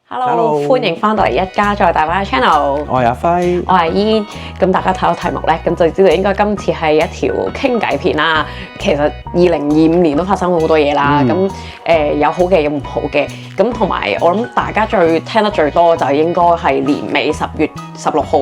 Hello， 歡迎翻到嚟一家再大灣嘅 channel。我係阿輝，我係煙。咁大家睇到題目咧，咁就知道應該今次係一條傾偈片啦。其實2025年都發生咗好多嘢啦。咁有好嘅，有唔好嘅。咁同埋我諗大家聽得最多就應該係年尾10月16號。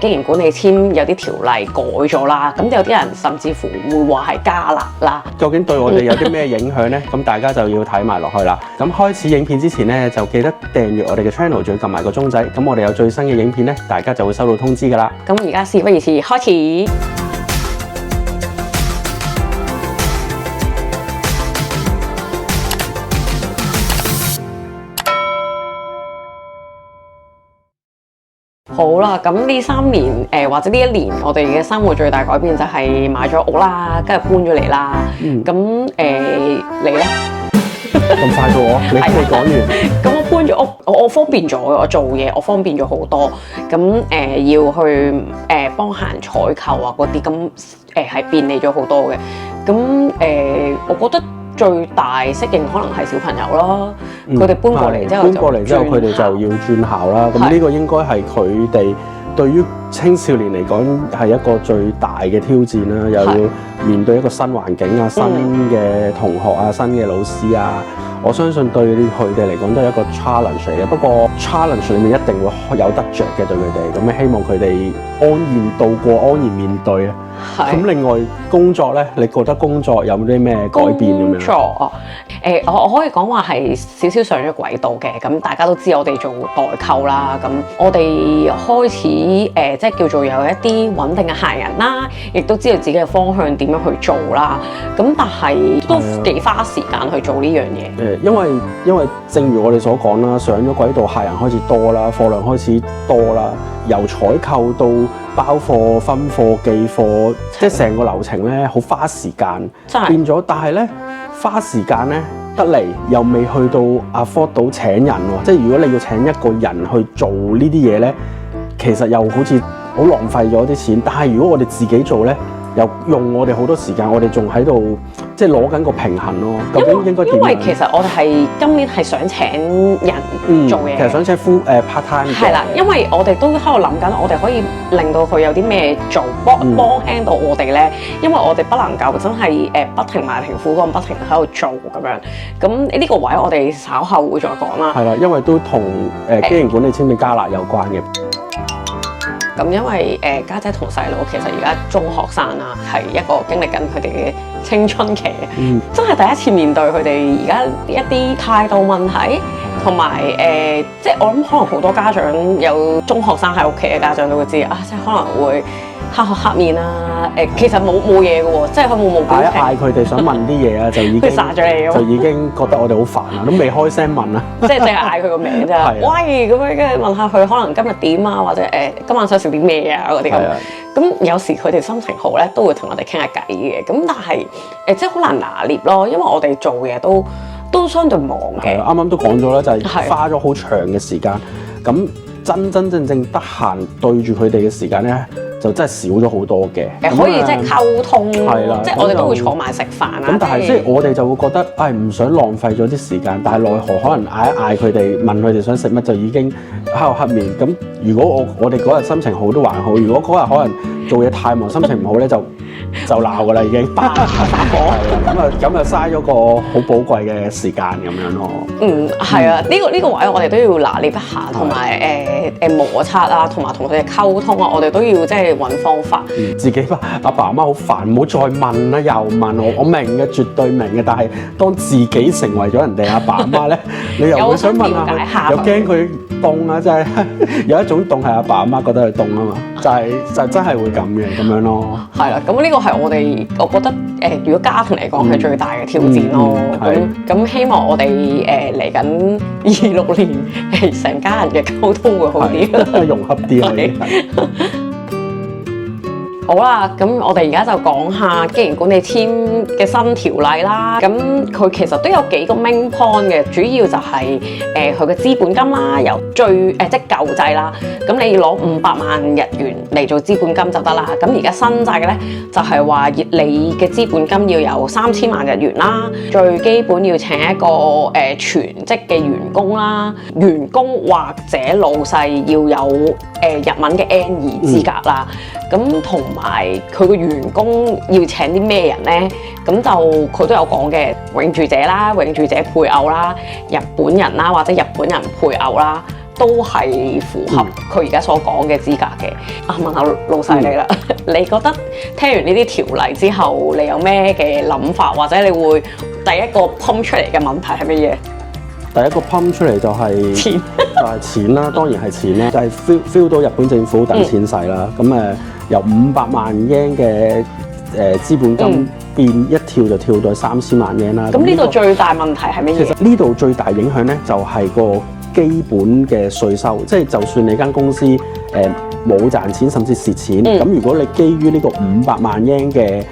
經營管理簽有啲條例改咗啦，咁有啲人甚至乎會話係加辣啦。究竟對我哋有啲咩影響呢？咁大家就要睇埋落去啦。咁開始影片之前呢，就記得訂閱我哋嘅 channel，仲要撳埋個鐘仔。咁我哋有最新嘅影片呢，大家就會收到通知㗎啦。咁而家事不宜遲，開始。好啦，咁呢3年或者呢1年，我哋嘅生活最大改變就係買咗屋啦，跟住搬咗嚟啦。咁你咧？咁快到我，你未講完。咁我搬咗屋，我方便咗，我做嘢我方便咗好多。咁要去幫客人採購啊嗰啲，咁係便利咗好多嘅。咁我覺得最大適應可能係小朋友啦，佢哋搬過嚟之後，佢哋就要轉校啦。咁呢個應該係佢哋對於青少年嚟講係一個最大嘅挑戰啦，又要面對一個新環境啊、新嘅同學啊、新嘅老師啊。我相信對佢哋嚟講都係一個 challenge 嚟嘅。不過 challenge 裏面一定會有得着嘅對佢哋。咁希望佢哋安然度過、安然面對啊。咁另外工作咧，你覺得工作有冇啲咩改變咁樣？工作我可以講話係少少上咗軌道嘅。咁大家都知我哋做代購啦，咁我哋開始即係叫做有一啲穩定嘅客人啦，亦都知道自己嘅方向點樣去做啦。咁但係都幾花時間去做呢樣嘢。因為正如我哋所講啦，上咗軌道，客人開始多啦，貨量開始多啦，由採購到包貨、分貨、寄貨，即係成個流程咧，好花時間，變咗。但係咧，花時間咧得嚟又未去到 afford 到請人喎。即係如果你要請一個人去做呢啲嘢咧，其實又好似好浪費咗啲錢。但係如果我哋自己做咧，又用我哋好多時間，我哋仲喺度即係攞緊個平衡咯。究竟應該點樣？因為其實我哋係今年係想請人做嘢，其實想請 full part time。係啦，因為我哋都喺度諗緊，我哋可以令到佢有啲咩做，幫輕到我哋咧。因為我哋不能夠真係不停埋庭苦幹，不停喺度做咁樣。咁呢個位我哋稍後會再講啦。係啦，因為都同經營管理簽嘅加辣有關嘅。咁因為家姐同細佬其實而家中學生啦，係一個經歷緊佢哋嘅青春期，真係第一次面對佢哋而家一啲態度問題，同埋即係我諗可能好多家長有中學生喺屋企嘅家長都會知啊，即係可能會黑口黑面啊，其實冇嘢嘅喎，即係佢冇表情。嗌佢哋想問啲嘢啊，就已經殺咗你，就已經覺得我哋好煩啦，都未開聲問啊，即係淨係嗌佢個名啫。喂，咁樣跟住問下佢可能今日點啊，或者今晚想食啲咩啊嗰啲咁。咁有時佢哋心情好咧，都會同我哋傾下偈嘅。咁但係即係好難拿捏咯，因為我哋做嘢都相對忙嘅。啱啱都講咗啦，就係花咗好長嘅時間。咁真正得閒對住佢哋嘅時間咧，就真係少咗好多嘅。可以即係溝通，係啦，即係我哋都會坐埋食飯啊。咁但係即係我哋就會覺得，唔想浪費咗啲時間，但係奈何可能嗌一嗌佢哋，問佢哋想食乜，就已經黑口黑面。咁如果我哋嗰日心情好都還好，如果嗰日可能做嘢太忙，心情唔好咧，就鬧㗎啦已經。發火。咁啊嘥咗個好寶貴嘅時間咁樣咯。係啊，呢個位我哋都要拿捏一下，同埋摩擦啊，同埋同佢哋溝通啊，我哋都要即係揾方法。自己阿爸阿媽好煩，唔好再問啦，又問我明嘅，絕對明嘅。但係當自己成為咗人哋阿爸阿媽咧，你又會想問下佢，又驚佢凍啊！真係有一種凍係阿爸阿媽覺得佢凍啊嘛，就真係會咁樣咯。係啦，咁呢個係我覺得如果家庭嚟講係最大嘅挑戰咯。咁希望我哋嚟緊26年成家人嘅溝通會好啲，融洽啲。好啦，咁我哋而家就講下經營管理 team 嘅新條例啦。咁佢其實都有幾個 main point 嘅，主要就係佢嘅資本金啦，由即係舊制啦。咁你要攞500萬日元嚟做資本金就得啦。咁而家新制嘅咧就係話你嘅資本金要有3000萬日元啦，最基本要請一個全職嘅員工啦，員工或者老細要有日文嘅 N2 資格啦。咁同埋佢個員工要請啲咩人咧？咁就佢都有講嘅，永住者啦、永住者配偶啦、日本人啦或者日本人配偶啦，都係符合佢而家所講嘅資格嘅。問下老細你啦，你覺得聽完呢啲條例之後，你有咩嘅諗法，或者你會第一個 pump 出嚟嘅問題係乜嘢？第一個 pump 出嚟就係錢，就係錢啦，當然係錢啦，就係 feel 到日本政府等錢使啦。咁由500萬 yen 嘅資本金變一跳就跳到3000萬 yen 啦。咁呢度最大問題係乜嘢？其實呢度最大影響咧就係個基本嘅稅收，即係就算你間公司冇賺錢甚至蝕錢，咁如果你基於呢個500萬 yen 嘅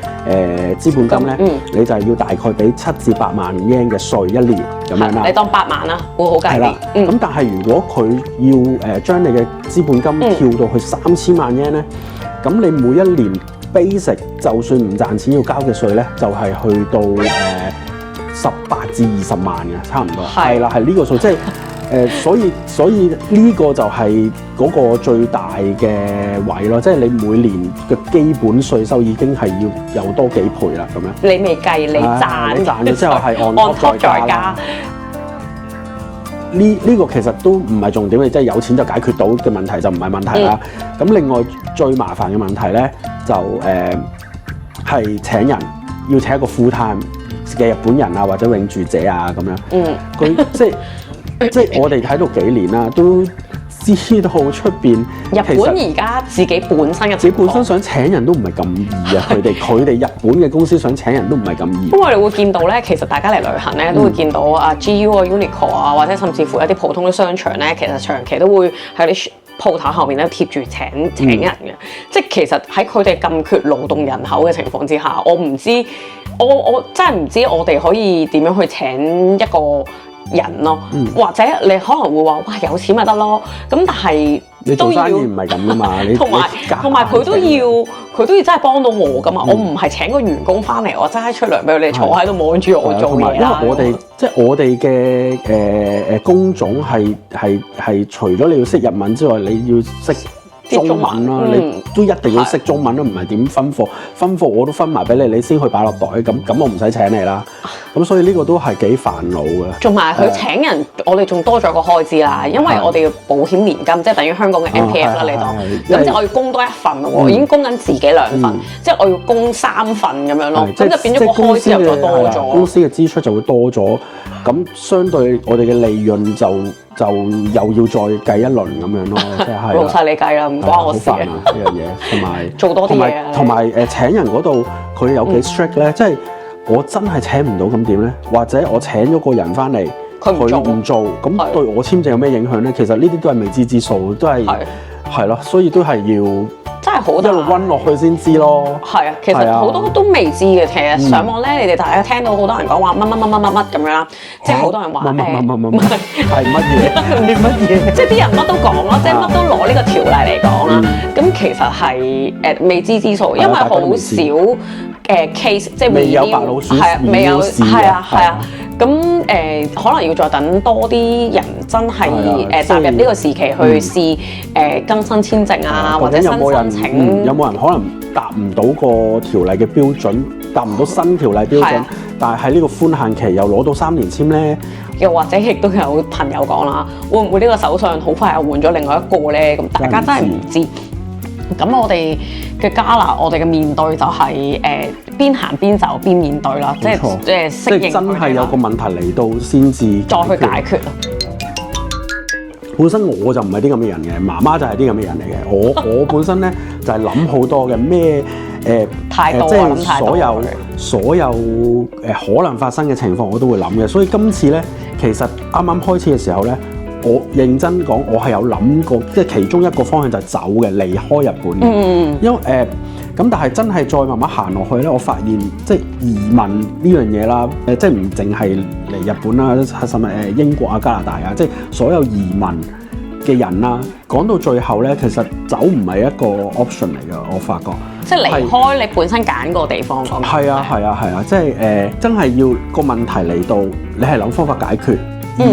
資本金咧，你就係要大概俾7至8萬 yen 嘅稅一年咁樣啦。你當8萬啦，會好計啲。咁但係如果佢要將你嘅資本金跳到去3000萬 yen 咧，咁你每一年 basic 就算唔賺錢要交嘅稅咧，就係去到18至20萬嘅，差唔多。係啦，係呢個數，即係。所以呢個就係嗰個最大嘅位咯，即係你每年嘅基本稅收已經係要有多幾倍啦，咁樣。你未計你賺咗之後係按 top 再加。呢個其實都唔係重點，你即係有錢就解決到嘅問題就唔係問題啦。咁另外最麻煩嘅問題咧就係請人，要請一個 full time 嘅日本人啊或者永住者啊咁樣。佢即係我哋睇到幾年啦，都知道出邊日本而家自己本身想請人都唔係咁易啊！佢哋日本嘅公司想請人都唔係咁易。不過我哋會見到咧，其實大家嚟旅行咧都會見到啊 GU 啊 Uniqlo 啊，或者甚至乎一啲普通嘅商場咧，其實長期都會喺啲鋪頭後面咧貼住請人嘅。即係其實喺佢哋咁缺勞動人口嘅情況之下，我唔知我真係唔知我哋可以點樣去請一個人咯，或者你可能會話哇有錢咪得咯，咁但係你做生意唔係咁噶嘛，同埋佢都要真係幫到我噶嘛，我唔係請個員工翻嚟，我真係出糧俾佢哋坐喺度望住我做嘢啦。因為我哋嘅工種係除咗你要識日文之外，你要識中文啦，你都一定要識中文啦，唔係點分貨？分貨我都分埋俾你，你先去擺落袋，咁我唔使請你啦。咁所以呢個都係幾煩惱嘅。同埋佢請人，我哋仲多咗個開支啦，因為我哋要保險年金，即係等於香港嘅 MPF 啦，你當。咁即係我要供多一份喎，已經供緊自己2份，即係我要供3份咁樣咯。咁就變咗個開支又再多咗。公司嘅支出就會多咗，咁相對我哋嘅利潤就又要再計一輪咁樣咯，即係老細你計啦，唔關我事嘅呢樣嘢，同埋做多啲嘢，同埋請人嗰度佢有幾 strict 咧，即係我真係請唔到咁點咧？或者我請咗個人翻嚟，佢唔做，咁對我簽證有咩影響咧？其實呢啲都係未知之數，都係咯，所以都係要。真係好一路溫落去先知咯。係啊，其實好多都未知嘅。其實上網咧，你哋大家聽到好多人講話乜咁樣啦，即係好多人話係乜嘢？係乜嘢？即係啲人乜都講咯，即係乜都攞呢個條例嚟講啦。咁其實係未知之數，因為好少case， 即係未有白老鼠，未有係啊。咁可能要再等多啲人真係踏入呢個時期去試更新簽證啊，或者新申請。有冇人可能達唔到個條例嘅標準，達唔到新條例標準，但係喺呢個寬限期又攞到3年簽咧？又或者亦都有朋友講啦，會唔會呢個首相好快又換咗另外一個咧？咁大家真係唔知。咁我哋嘅加拿，我哋嘅面對就係邊行邊走邊面對啦，即係適應。即係真係有個問題嚟到先至再去解決啦。本身我就唔係啲咁嘅人嘅，媽媽就係啲咁嘅人嚟嘅。我本身咧就係諗好多嘅咩態度，即係所有可能發生嘅情況我都會諗嘅。所以今次咧，其實啱啱開始嘅時候咧，我認真講，我係有諗過，即係其中一個方向就係走嘅，離開日本嘅。因為咁但係真係再慢慢行落去咧，我發現即係移民呢樣嘢啦，即係唔淨係嚟日本啦，甚至英國啊、加拿大啊，即係所有移民嘅人啦，講到最後咧，其實走唔係一個 option 嚟㗎，我發覺。即係離開你本身揀個地方咁。係啊，即係真係要個問題嚟到，你係諗方法解決，而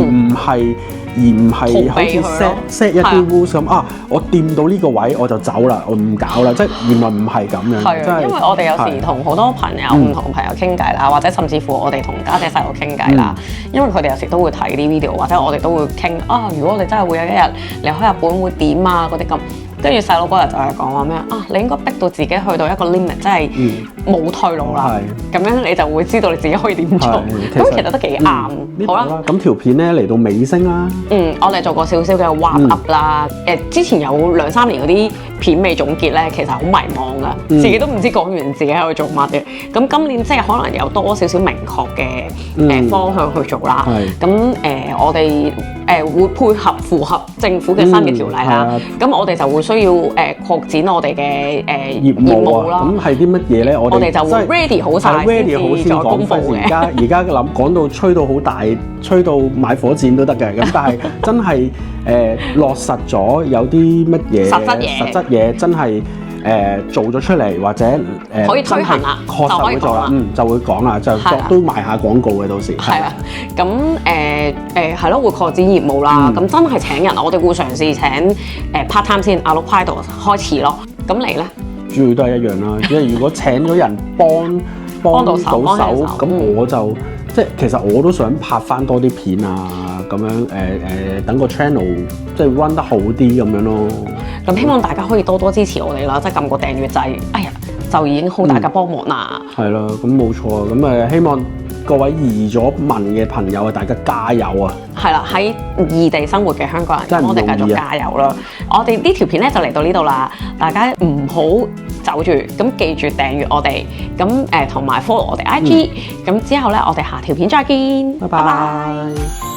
唔係好似 set 一啲 rules 咁啊！我掂到呢個位我就走啦，我唔搞啦，即係原來唔係咁樣。係，因為我哋有時同好多朋友唔同朋友傾偈啦，或者甚至乎我哋同家姐細佬傾偈啦，因為佢哋有時都會睇啲 video，或者我哋都會傾啊，如果我哋真係會有一日離開日本會點啊嗰啲咁。跟住細佬嗰日就係講話咩啊？你應該逼到自己去到一個 limit，真係冇退路啦。咁樣你就會知道你自己可以點做。咁其實都幾啱。好啦，咁條片咧嚟到尾聲啦。我哋做過少少嘅 wrap up 啦。之前有2-3年嗰啲片尾總結咧，其實好迷茫噶，自己都唔知講完自己喺度做乜嘅。咁今年即係可能有多少少明確嘅方向去做啦。咁我哋會符合政府嘅新嘅條例啦。咁我哋就會需要擴展我哋嘅業務啦。咁係啲乜嘢咧？我哋就會 ready 好晒先再公佈嘅。而家講到吹到好大，吹到買火箭都得嘅。咁但係真係落實咗有啲乜嘢實質嘢真係做咗出嚟，或者可以推行啦，確實會做啦。就會講啦，就都賣下廣告嘅到時。係啊，咁係咯，會擴展業務啦。咁真係請人，我哋會嘗試請part time 先，阿 Lupai 度開始咯。咁你咧？主要都係一樣啦，因為如果請咗人幫到手，咁我就即係其實我都想拍翻多啲片啊，咁樣等個 channel 即係 run 得好啲咁樣咯。咁希望大家可以多多支持我哋啦，即係撳個訂閱掣，哎呀就已經好大家幫忙啦。係啦，咁冇錯啊，咁希望各位移咗民嘅朋友啊，大家加油啊！係啦，喺異地生活嘅香港人，我哋繼續加油啦！我哋呢條片咧就嚟到呢度啦，大家唔好走住，咁記住訂閱我哋，咁同埋 follow 我哋 IG，咁之後咧我哋下條片再見，拜拜。